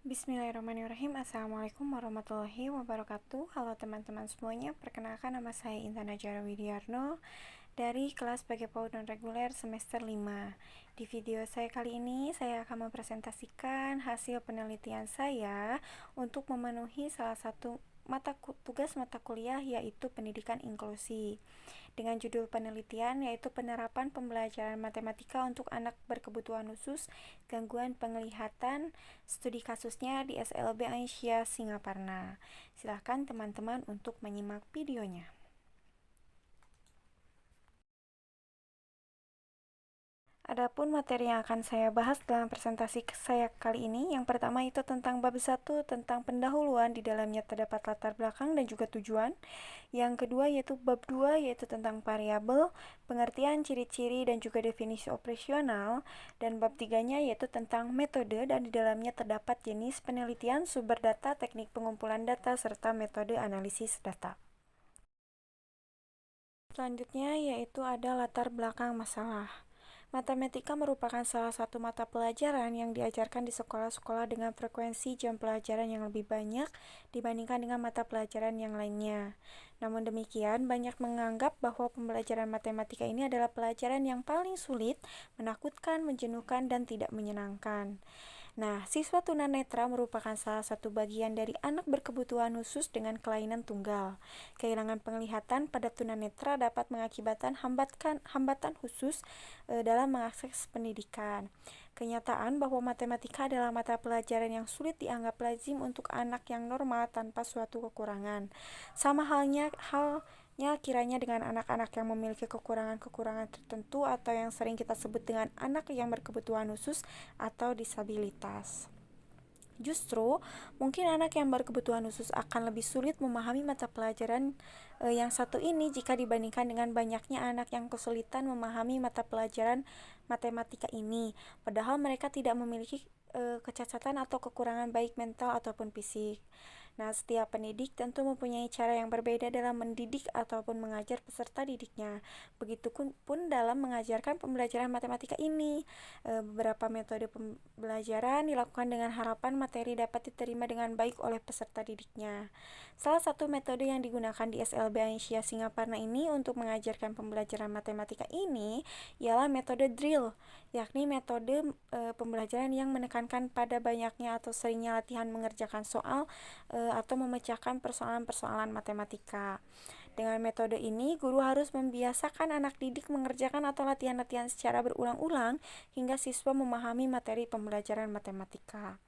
Bismillahirrahmanirrahim. Assalamualaikum warahmatullahi wabarakatuh. Halo teman-teman semuanya, perkenalkan nama saya Intan Najara Widiarno dari kelas PG PAUD non-reguler semester 5. Di video saya kali ini, saya akan mempresentasikan hasil penelitian saya untuk memenuhi salah satu tugas mata kuliah, yaitu pendidikan inklusi, dengan judul penelitian yaitu penerapan pembelajaran matematika untuk anak berkebutuhan khusus gangguan penglihatan, studi kasusnya di SLB Aisyah Singaparna. Silahkan teman-teman untuk menyimak videonya. Adapun materi yang akan saya bahas dalam presentasi saya kali ini, yang pertama itu tentang bab 1, tentang pendahuluan, di dalamnya terdapat latar belakang dan juga tujuan. Yang kedua yaitu bab 2, yaitu tentang variabel, pengertian, ciri-ciri, dan juga definisi operasional. Dan bab 3-nya yaitu tentang metode, dan di dalamnya terdapat jenis penelitian, sumber data, teknik pengumpulan data, serta metode analisis data. Selanjutnya yaitu ada latar belakang masalah. Matematika merupakan salah satu mata pelajaran yang diajarkan di sekolah-sekolah dengan frekuensi jam pelajaran yang lebih banyak dibandingkan dengan mata pelajaran yang lainnya. Namun demikian, banyak menganggap bahwa pembelajaran matematika ini adalah pelajaran yang paling sulit, menakutkan, menjenuhkan, dan tidak menyenangkan. Nah, siswa tunanetra merupakan salah satu bagian dari anak berkebutuhan khusus dengan kelainan tunggal. Kehilangan penglihatan pada tunanetra dapat mengakibatkan hambatan khusus dalam mengakses pendidikan. Kenyataan bahwa matematika adalah mata pelajaran yang sulit dianggap lazim untuk anak yang normal tanpa suatu kekurangan. Sama halnya kiranya dengan anak-anak yang memiliki kekurangan-kekurangan tertentu atau yang sering kita sebut dengan anak yang berkebutuhan khusus atau disabilitas. Justru, mungkin anak yang berkebutuhan khusus akan lebih sulit memahami mata pelajaran yang satu ini jika dibandingkan dengan banyaknya anak yang kesulitan memahami mata pelajaran matematika ini, padahal mereka tidak memiliki kecacatan atau kekurangan baik mental ataupun fisik. Nah, setiap pendidik tentu mempunyai cara yang berbeda dalam mendidik ataupun mengajar peserta didiknya. Begitupun dalam mengajarkan pembelajaran matematika ini. Beberapa metode pembelajaran dilakukan dengan harapan materi dapat diterima dengan baik oleh peserta didiknya. Salah satu metode yang digunakan di SLB Aisyah Singaparna ini untuk mengajarkan pembelajaran matematika ini ialah metode drill, yakni metode pembelajaran yang menekankan pada banyaknya atau seringnya latihan mengerjakan soal atau memecahkan persoalan-persoalan matematika. Dengan metode ini, guru harus membiasakan anak didik mengerjakan atau latihan-latihan secara berulang-ulang hingga siswa memahami materi pembelajaran matematika.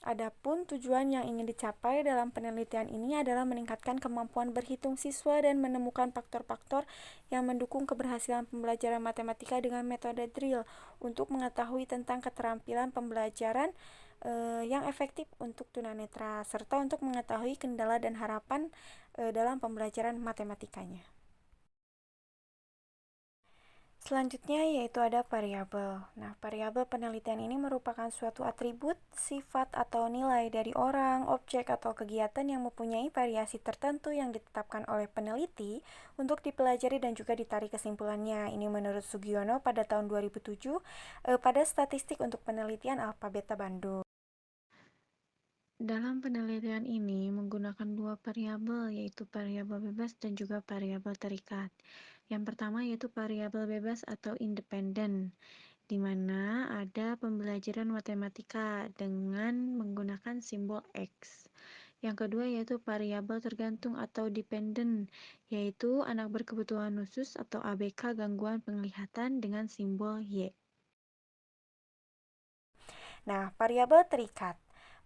Adapun tujuan yang ingin dicapai dalam penelitian ini adalah meningkatkan kemampuan berhitung siswa dan menemukan faktor-faktor yang mendukung keberhasilan pembelajaran matematika dengan metode drill untuk mengetahui tentang keterampilan pembelajaran yang efektif untuk tunanetra, serta untuk mengetahui kendala dan harapan dalam pembelajaran matematikanya. Selanjutnya yaitu ada variabel. Nah, variabel penelitian ini merupakan suatu atribut, sifat, atau nilai dari orang, objek, atau kegiatan yang mempunyai variasi tertentu yang ditetapkan oleh peneliti untuk dipelajari dan juga ditarik kesimpulannya. Ini menurut Sugiono pada tahun 2007 pada statistik untuk penelitian Alfa Beta Bandung. Dalam penelitian ini menggunakan dua variabel, yaitu variabel bebas dan juga variabel terikat. Yang pertama yaitu variabel bebas atau independen, di mana ada pembelajaran matematika dengan menggunakan simbol X. Yang kedua yaitu variabel tergantung atau dependen, yaitu anak berkebutuhan khusus atau ABK gangguan penglihatan dengan simbol Y. Nah, variabel terikat.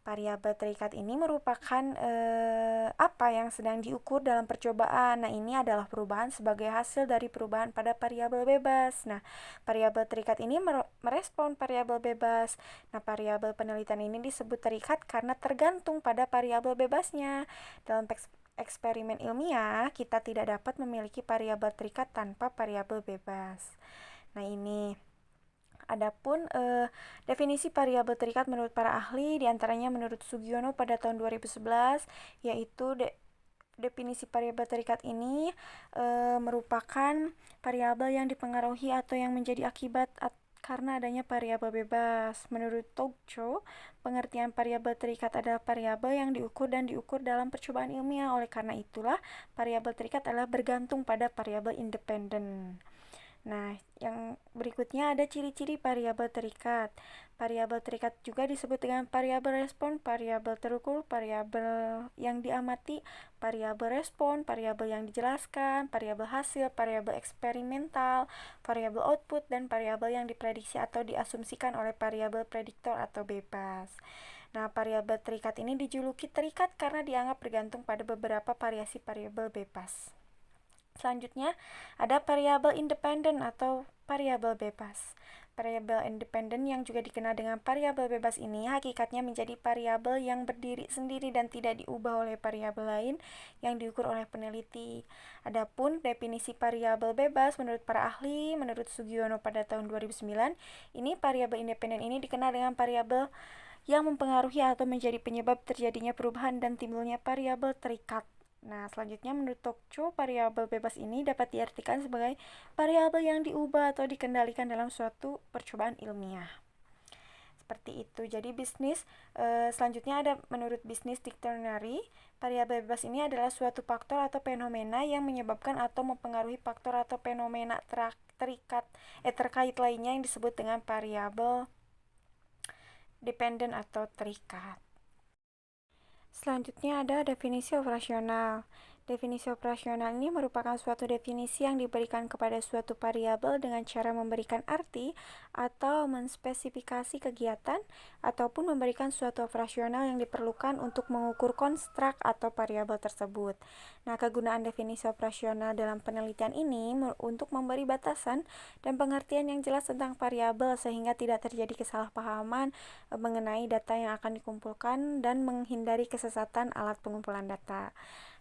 Variabel terikat ini merupakan apa yang sedang diukur dalam percobaan. Nah, ini adalah perubahan sebagai hasil dari perubahan pada variabel bebas. Nah, variabel terikat ini merespon variabel bebas. Nah, variabel penelitian ini disebut terikat karena tergantung pada variabel bebasnya. Dalam eksperimen ilmiah, kita tidak dapat memiliki variabel terikat tanpa variabel bebas. Nah, ini adapun definisi variabel terikat menurut para ahli, diantaranya menurut Sugiono pada tahun 2011, yaitu definisi variabel terikat ini merupakan variabel yang dipengaruhi atau yang menjadi akibat karena adanya variabel bebas. Menurut Tokcho, pengertian variabel terikat adalah variabel yang diukur dan diukur dalam percobaan ilmiah. Oleh karena itulah, variabel terikat adalah bergantung pada variabel independen. Nah, yang berikutnya ada ciri-ciri variabel terikat. Variabel terikat juga disebut dengan variabel respon, variabel terukur, variabel yang diamati, variabel respon, variabel yang dijelaskan, variabel hasil, variabel eksperimental, variabel output, dan variabel yang diprediksi atau diasumsikan oleh variabel prediktor atau bebas. Nah, variabel terikat ini dijuluki terikat karena dianggap bergantung pada beberapa variasi variabel bebas. Selanjutnya, ada variabel independen atau variabel bebas. Variabel independen yang juga dikenal dengan variabel bebas ini hakikatnya menjadi variabel yang berdiri sendiri dan tidak diubah oleh variabel lain yang diukur oleh peneliti. Adapun definisi variabel bebas menurut para ahli, menurut Sugiono pada tahun 2009, ini variabel independen ini dikenal dengan variabel yang mempengaruhi atau menjadi penyebab terjadinya perubahan dan timbulnya variabel terikat. Nah, selanjutnya menurut Tokcho, variabel bebas ini dapat diartikan sebagai variabel yang diubah atau dikendalikan dalam suatu percobaan ilmiah. Seperti itu. Jadi selanjutnya ada menurut Business Dictionary, variabel bebas ini adalah suatu faktor atau fenomena yang menyebabkan atau mempengaruhi faktor atau fenomena terkait lainnya yang disebut dengan variabel dependen atau terikat. Selanjutnya ada definisi operasional. Definisi operasional ini merupakan suatu definisi yang diberikan kepada suatu variabel dengan cara memberikan arti atau menspesifikasi kegiatan ataupun memberikan suatu operasional yang diperlukan untuk mengukur konstruk atau variabel tersebut. Nah, kegunaan definisi operasional dalam penelitian ini untuk memberi batasan dan pengertian yang jelas tentang variabel sehingga tidak terjadi kesalahpahaman mengenai data yang akan dikumpulkan dan menghindari kesesatan alat pengumpulan data.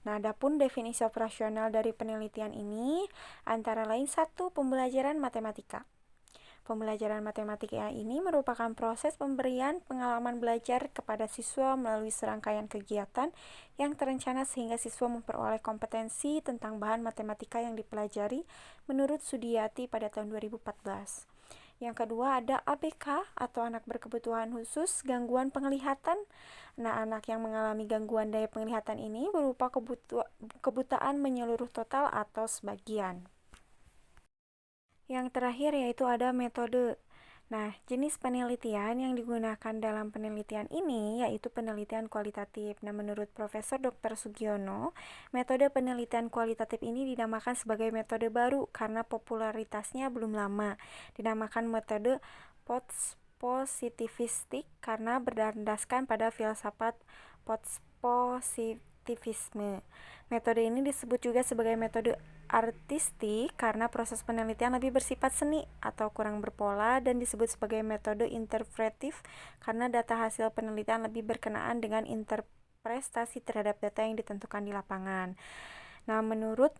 Nah, adapun definisi operasional dari penelitian ini antara lain 1. Pembelajaran matematika. Pembelajaran matematika ini merupakan proses pemberian pengalaman belajar kepada siswa melalui serangkaian kegiatan yang terencana sehingga siswa memperoleh kompetensi tentang bahan matematika yang dipelajari menurut Sudiati pada tahun 2014. Yang kedua ada ABK atau anak berkebutuhan khusus gangguan penglihatan. Nah, anak yang mengalami gangguan daya penglihatan ini berupa kebutaan menyeluruh total atau sebagian. Yang terakhir yaitu ada metode. Nah, jenis penelitian yang digunakan dalam penelitian ini yaitu penelitian kualitatif. Nah, menurut Profesor Dr. Sugiono, metode penelitian kualitatif ini dinamakan sebagai metode baru karena popularitasnya belum lama. Dinamakan metode positivistik karena berdasarkan pada filsafat positivisme. Metode ini disebut juga sebagai metode artistik karena proses penelitian lebih bersifat seni atau kurang berpola dan disebut sebagai metode interpretif karena data hasil penelitian lebih berkenaan dengan interpretasi terhadap data yang ditentukan di lapangan. Nah, menurut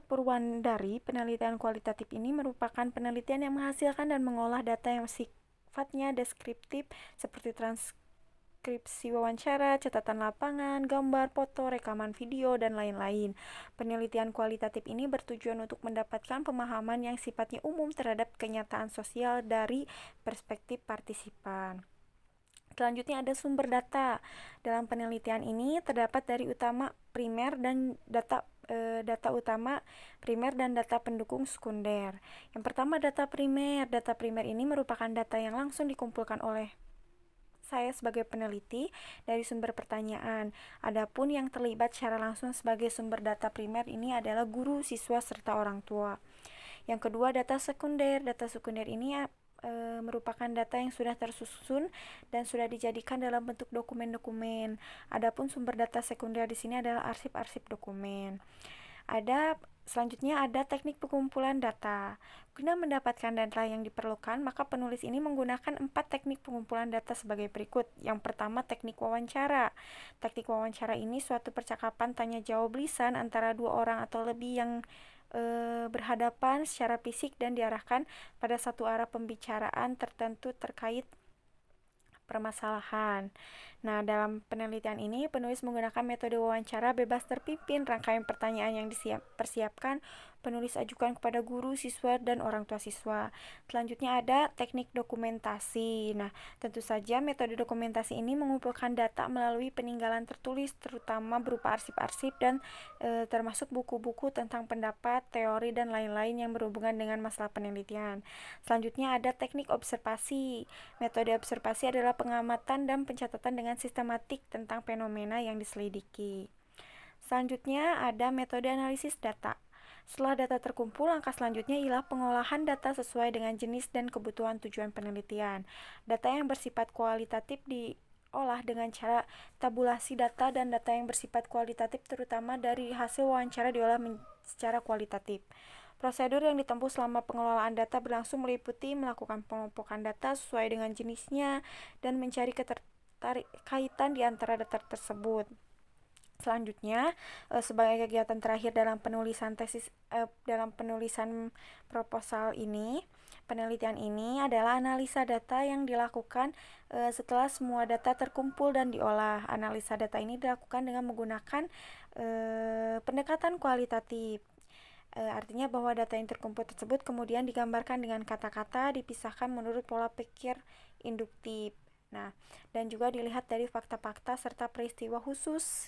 Purwandari, penelitian kualitatif ini merupakan penelitian yang menghasilkan dan mengolah data yang sifatnya deskriptif seperti transkripsi wawancara, catatan lapangan, gambar, foto, rekaman video, dan lain-lain. Penelitian kualitatif ini bertujuan untuk mendapatkan pemahaman yang sifatnya umum terhadap kenyataan sosial dari perspektif partisipan. Selanjutnya ada sumber data. Dalam penelitian ini terdapat dari utama primer dan data utama primer dan data pendukung sekunder. Yang pertama data primer. Data primer ini merupakan data yang langsung dikumpulkan oleh saya sebagai peneliti dari sumber pertanyaan. Adapun yang terlibat secara langsung sebagai sumber data primer ini adalah guru, siswa, serta orang tua. Yang kedua, data sekunder. Data sekunder ini merupakan data yang sudah tersusun dan sudah dijadikan dalam bentuk dokumen-dokumen. Adapun sumber data sekunder di sini adalah arsip-arsip dokumen. Selanjutnya ada teknik pengumpulan data. Guna mendapatkan data yang diperlukan, maka penulis ini menggunakan 4 teknik pengumpulan data sebagai berikut. Yang pertama, teknik wawancara. Teknik wawancara ini suatu percakapan tanya-jawab lisan antara 2 orang atau lebih yang berhadapan secara fisik dan diarahkan pada satu arah pembicaraan tertentu terkait permasalahan. Nah, dalam penelitian ini, penulis menggunakan metode wawancara bebas terpimpin. Rangkaian pertanyaan yang dipersiapkan penulis ajukan kepada guru, siswa, dan orang tua siswa. Selanjutnya ada teknik dokumentasi. Nah, tentu saja metode dokumentasi ini mengumpulkan data melalui peninggalan tertulis, terutama berupa arsip-arsip dan termasuk buku-buku tentang pendapat, teori, dan lain-lain yang berhubungan dengan masalah penelitian. Selanjutnya ada teknik observasi. Metode observasi adalah pengamatan dan pencatatan dengan sistematik tentang fenomena yang diselidiki. Selanjutnya ada metode analisis data. Setelah data terkumpul, langkah selanjutnya ialah pengolahan data sesuai dengan jenis dan kebutuhan tujuan penelitian. Data yang bersifat kualitatif diolah dengan cara tabulasi data, dan data yang bersifat kualitatif terutama dari hasil wawancara diolah secara kualitatif. Prosedur yang ditempuh selama pengelolaan data berlangsung meliputi melakukan pengelompokan data sesuai dengan jenisnya dan mencari keterkaitan di antara data tersebut. Selanjutnya, sebagai kegiatan terakhir dalam penulisan proposal ini, penelitian ini adalah analisa data yang dilakukan setelah semua data terkumpul dan diolah. Analisa data ini dilakukan dengan menggunakan pendekatan kualitatif. Artinya bahwa data yang terkumpul tersebut kemudian digambarkan dengan kata-kata, dipisahkan menurut pola pikir induktif. Nah, dan juga dilihat dari fakta-fakta serta peristiwa khusus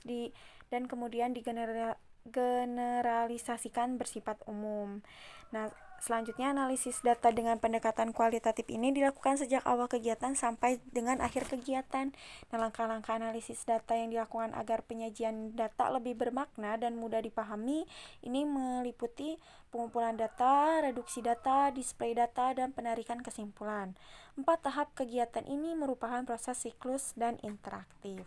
dan kemudian digeneralisasikan bersifat umum. Nah, selanjutnya analisis data dengan pendekatan kualitatif ini dilakukan sejak awal kegiatan sampai dengan akhir kegiatan. Nah, langkah-langkah analisis data yang dilakukan agar penyajian data lebih bermakna dan mudah dipahami ini meliputi pengumpulan data, reduksi data, display data, dan penarikan kesimpulan. 4 tahap kegiatan ini merupakan proses siklus dan interaktif.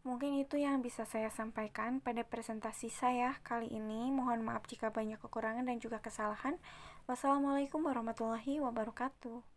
Mungkin itu yang bisa saya sampaikan pada presentasi saya kali ini. Mohon maaf jika banyak kekurangan dan juga kesalahan. Wassalamualaikum warahmatullahi wabarakatuh.